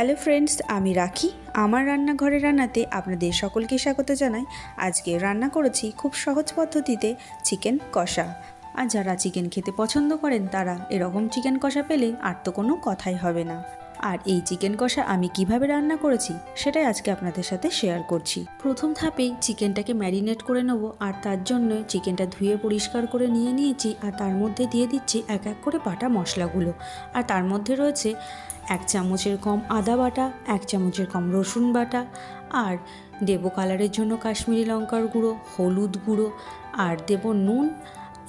Hello friends, আমি রাখি। আমার রান্নাঘরে রান্নাতে আপনাদের সকলকে স্বাগত জানাই। আজকে রান্না করেছি খুব সহজ পদ্ধতিতে চিকেন কষা। আর যারা চিকেন খেতে পছন্দ করেন তারা এরকম চিকেন কষা পেলে আর তো কোনো কথাই হবে না। আর এই চিকেন কষা আমি কিভাবে রান্না করেছি সেটাই আজকে আপনাদের সাথে শেয়ার করছি। প্রথম ধাপেই চিকেনটাকে ম্যারিনেট করে নেব, আর তার জন্য চিকেনটা ধুয়ে পরিষ্কার করে নিয়ে নিয়েছি। আর তার মধ্যে দিয়ে দিচ্ছি এক এক করে বাটা মশলাগুলো। আর তার মধ্যে রয়েছে 1 চামচের কম আদা বাটা, 1 চামচের কম রসুন বাটা, আর দেব কালারের জন্য কাশ্মীরি লঙ্কার গুঁড়ো, হলুদ গুঁড়ো, আর দেব নুন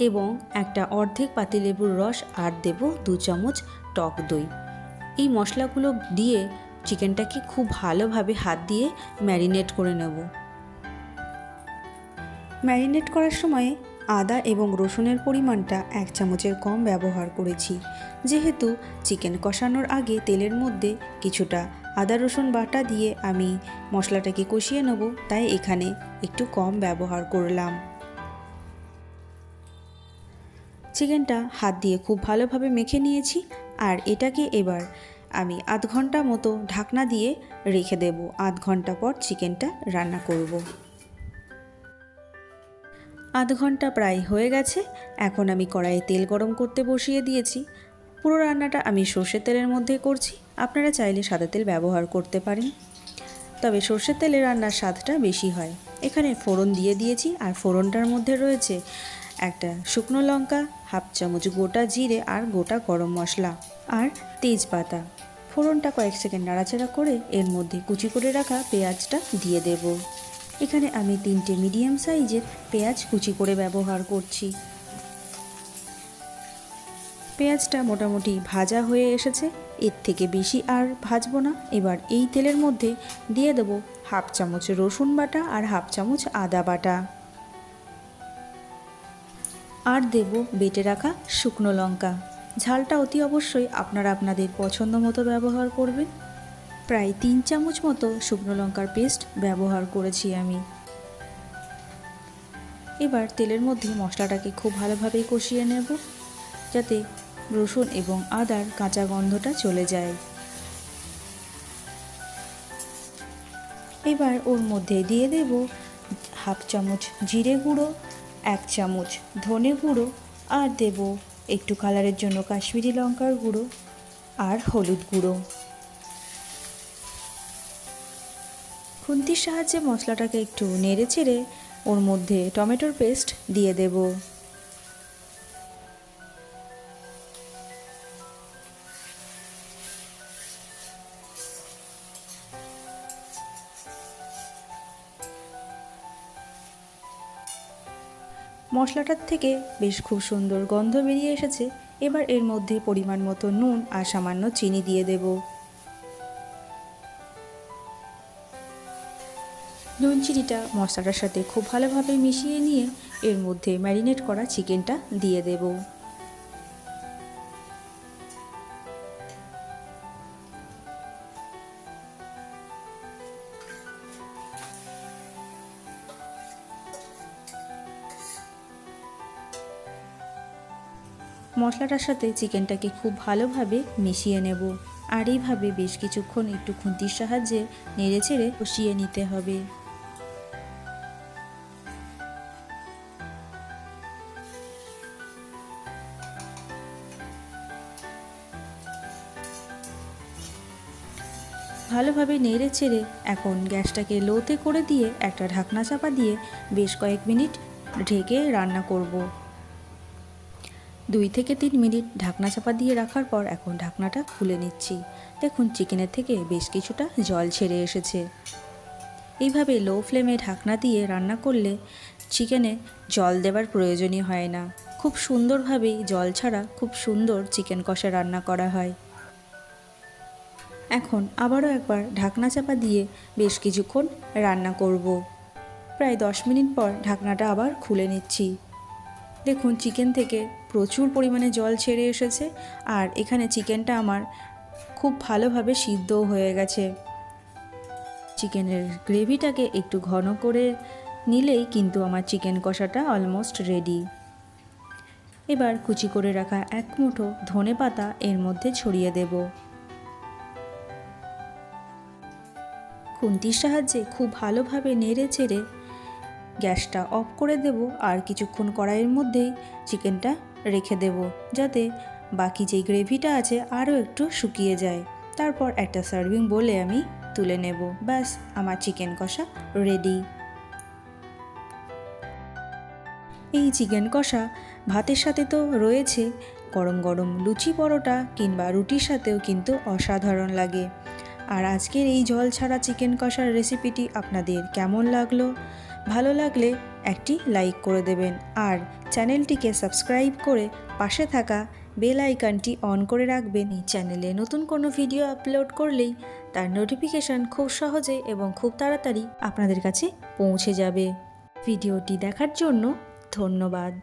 এবং একটা অর্ধেক পাতিলেবুর রস, আর দেব 2 চামচ টক দই। এই মশলাগুলো দিয়ে চিকেনটাকে খুব ভালোভাবে হাত দিয়ে ম্যারিনেট করে নেব। ম্যারিনেট করার সময় আদা এবং রসুনের পরিমাণটা 1 চামচের কম ব্যবহার করেছি, যেহেতু চিকেন কষানোর আগে তেলের মধ্যে কিছুটা আদা রসুন বাটা দিয়ে আমি মশলাটাকে কষিয়ে নেব, তাই এখানে একটু কম ব্যবহার করলাম। চিকেনটা হাত দিয়ে খুব ভালোভাবে মেখে নিয়েছি, আর এটাকে এবার আমি আধ ঘন্টা মতো ঢাকনা দিয়ে রেখে দেব। আধ ঘন্টা পর চিকেনটা রান্না করব। আধ ঘন্টা প্রায় হয়ে গেছে। এখন আমি কড়াইয়ে তেল গরম করতে বসিয়ে দিয়েছি। পুরো রান্নাটা আমি সর্ষের তেলের মধ্যে করছি, আপনারা চাইলে সাদা তেল ব্যবহার করতে পারেন, তবে সর্ষের তেলে রান্নার স্বাদটা বেশি হয়। এখানে ফোড়ন দিয়ে দিয়েছি, আর ফোড়নটার মধ্যে রয়েছে একটা শুকনো লঙ্কা, হাফ চামচ গোটা জিরে, আর গোটা গরম মশলা, আর তেজপাতা। ফোড়নটা কয়েক সেকেন্ড নাড়াচাড়া করে এর মধ্যে কুচি করে রাখা পেঁয়াজটা দিয়ে দেব। এখানে আমি 3টে মিডিয়াম সাইজের পেঁয়াজ কুচি করে ব্যবহার করছি। পেঁয়াজটা মোটামুটি ভাজা হয়ে এসেছে, এর থেকে বেশি আর ভাজবো না। এবার এই তেলের মধ্যে দিয়ে দেব হাফ চামচ রসুন বাটা, আর হাফ চামচ আদা বাটা, আর দেব বেটে রাখা শুকনো লঙ্কা। ঝালটা অতি অবশ্যই আপনারা আপনাদের পছন্দ মতো ব্যবহার করবেন। প্রায় 3 চামচ মতো শুকনো লঙ্কার পেস্ট ব্যবহার করেছি আমি। এবার তেলের মধ্যে মশলাটাকে খুব ভালোভাবে কষিয়ে নেব, যাতে রসুন এবং আদার কাঁচা গন্ধটা চলে যায়। এবার ওর মধ্যে দিয়ে দেব হাফ চামচ জিরে গুঁড়ো, 1 চামচ ধনে গুঁড়ো, আর দেব একটু কালারের জন্য কাশ্মীরি লঙ্কার গুঁড়ো, আর হলুদ গুঁড়ো। খুন্তির সাহায্যে মশলাটাকে একটু নেড়ে চেড়ে ওর মধ্যে টমেটোর পেস্ট দিয়ে দেব। মশলাটার থেকে বেশ খুব সুন্দর গন্ধ বেরিয়ে এসেছে। এবার এর মধ্যে পরিমাণ মতো নুন আর সামান্য চিনি দিয়ে দেব। নুন চিনিটা মশলাটার সাথে খুব ভালোভাবে মিশিয়ে নিয়ে এর মধ্যে ম্যারিনেট করা চিকেনটা দিয়ে দেব। মশলাটার সাথে চিকেনটাকে খুব ভালোভাবে মিশিয়ে নেব, আর এইভাবে বেশ কিছুক্ষণ একটু খুন্তির সাহায্যে নেড়ে চেড়ে কষিয়ে নিতে হবে। ভালোভাবে নেড়ে চেড়ে এখন গ্যাসটাকে লোতে করে দিয়ে একটা ঢাকনা চাপা দিয়ে বেশ কয়েক মিনিট ঢেকে রান্না করব। 2 থেকে 3 মিনিট ঢাকনা চাপা দিয়ে রাখার পর এখন ঢাকনাটা খুলে নিচ্ছি। দেখুন চিকেনের থেকে বেশ কিছুটা জল ছেড়ে এসেছে। এইভাবে লো ফ্লেমে ঢাকনা দিয়ে রান্না করলে চিকেনে জল দেবার প্রয়োজনই হয় না। খুব সুন্দরভাবেই জল ছাড়া খুব সুন্দর চিকেন কষা রান্না করা হয়। এখন আবারও একবার ঢাকনা চাপা দিয়ে বেশ কিছুক্ষণ রান্না করব। প্রায় 10 মিনিট পর ঢাকনাটা আবার খুলে নিচ্ছি। দেখুন চিকেন থেকে প্রচুর পরিমাণে জল ছেড়ে এসেছে, আর এখানে চিকেনটা আমার খুব ভালোভাবে সিদ্ধও হয়ে গেছে। চিকেনের গ্রেভিটাকে একটু ঘন করে নিলেই কিন্তু আমার চিকেন কষাটা অলমোস্ট রেডি। এবার কুচি করে রাখা 1 মুঠো ধনেপাতা এর মধ্যে ছড়িয়ে দেব। খুন্তির সাহায্যে খুব ভালোভাবে নেড়ে চেড়ে গ্যাসটা অফ করে দেব আর কিছুক্ষণ কড়াইয়ের মধ্যেই চিকেনটা রেখে দেব, যাতে বাকি যে গ্রেভিটা আছে আরও একটু শুকিয়ে যায়। তারপর একটা সার্ভিং বলে আমি তুলে নেব। ব্যাস, আমার চিকেন কষা রেডি। এই চিকেন কষা ভাতের সাথে তো রয়েছে, গরম গরম লুচি পরোটা কিংবা রুটির সাথেও কিন্তু অসাধারণ লাগে। আর আজকের এই জল ছাড়া চিকেন কষার রেসিপিটি আপনাদের কেমন লাগলো? ভালো লাগলে একটি লাইক করে দেবেন আর চ্যানেলটিকে সাবস্ক্রাইব করে পাশে থাকা বেল আইকনটি অন করে রাখবেন। এই চ্যানেলে নতুন কোনো ভিডিও আপলোড করলেই তার নোটিফিকেশান খুব সহজে এবং খুব তাড়াতাড়ি আপনাদের কাছে পৌঁছে যাবে। ভিডিওটি দেখার জন্য ধন্যবাদ।